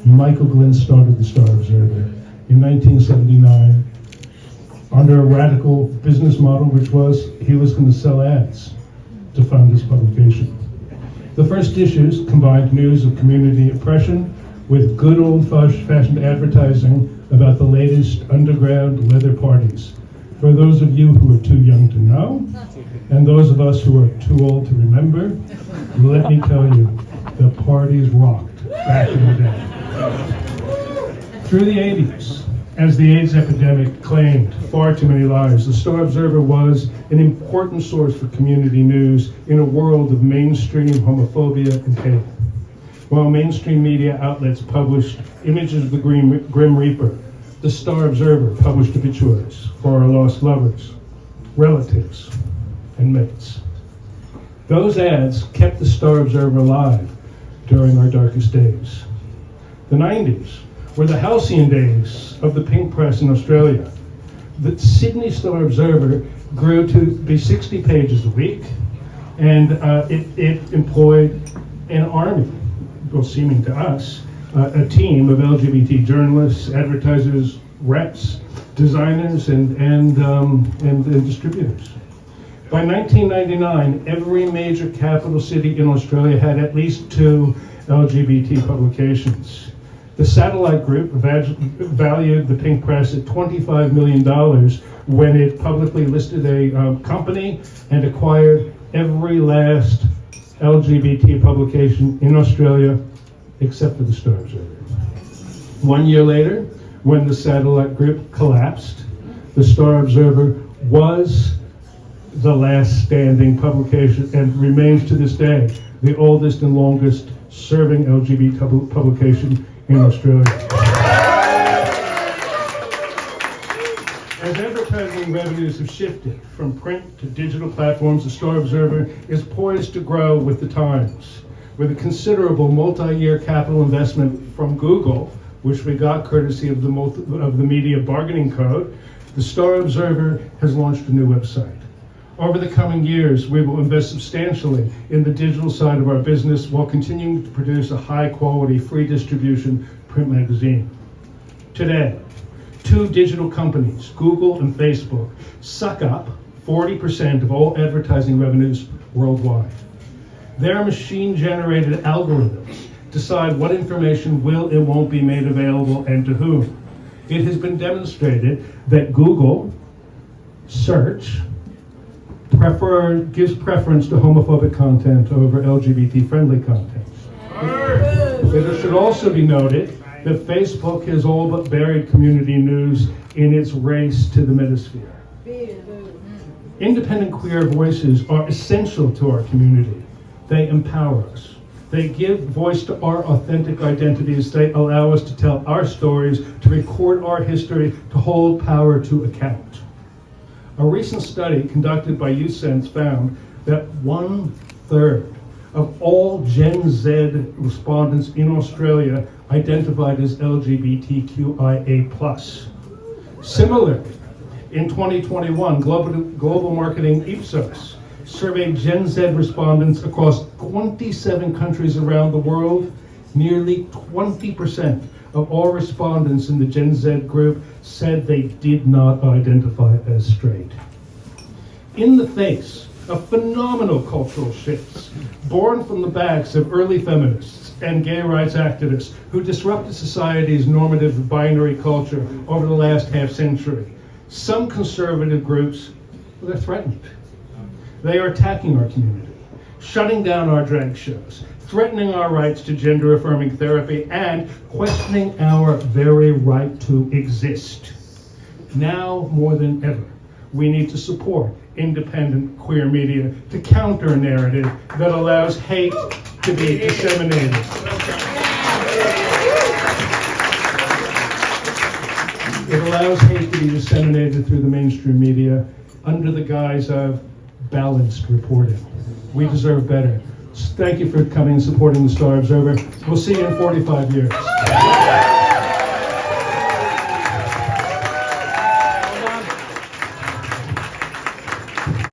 Michael Glenn started the Star Observer in 1979 under a radical business model, which was he was going to sell ads to fund his publication. The first issues combined news of community oppression with good old-fashioned advertising about the latest underground leather parties. For those of you who are too young to know, and those of us who are too old to remember, let me tell you, the parties rocked back in the day. Through the 80s, as the AIDS epidemic claimed far too many lives, the Star Observer was an important source for community news in a world of mainstream homophobia and hate. While mainstream media outlets published images of the Grim Reaper, the Star Observer published obituaries for our lost lovers, relatives, and mates. Those ads kept the Star Observer alive during our darkest days. The 90s were the halcyon days of the pink press in Australia. The Sydney Star Observer grew to be 60 pages a week, and it employed an army, well, seeming to us, a team of LGBT journalists, advertisers, reps, designers, and distributors. By 1999, every major capital city in Australia had at least 2 LGBT publications. The satellite group valued the pink press at $25 million when it publicly listed a company and acquired every last LGBT publication in Australia except for the Star Observer. 1 year later, when the satellite group collapsed, the Star Observer was the last standing publication and remains to this day the oldest and longest serving LGBT publication in Australia. As advertising revenues have shifted from print to digital platforms, the Star Observer is poised to grow with the times. With a considerable multi-year capital investment from Google, which we got courtesy of the Media Bargaining Code, the Star Observer has launched a new website. Over the coming years, we will invest substantially in the digital side of our business while continuing to produce a high-quality, free distribution print magazine. Today, 2 digital companies, Google and Facebook, suck up 40% of all advertising revenues worldwide. Their machine-generated algorithms decide what information will and won't be made available and to whom. It has been demonstrated that Google search gives preference to homophobic content over LGBT-friendly content. It should also be noted that Facebook has all but buried community news in its race to the metasphere. Independent queer voices are essential to our community. They empower us. They give voice to our authentic identities. They allow us to tell our stories, to record our history, to hold power to account. A recent study conducted by YouSense found that 1/3 of all Gen Z respondents in Australia identified as LGBTQIA+. Similarly, in 2021, global marketing Ipsos surveyed Gen Z respondents across 27 countries around the world. Nearly 20% of all respondents in the Gen Z group said they did not identify as straight. In the face of phenomenal cultural shifts, born from the backs of early feminists and gay rights activists who disrupted society's normative binary culture over the last half-century, some conservative groups, they're threatened. They are attacking our community, shutting down our drag shows, threatening our rights to gender-affirming therapy, and questioning our very right to exist. Now more than ever, we need to support independent queer media to counter a narrative that allows hate to be disseminated. It allows hate to be disseminated through the mainstream media under the guise of balanced reporting. We deserve better. Thank you for coming and supporting the Star Observer. We'll see you in 45 years.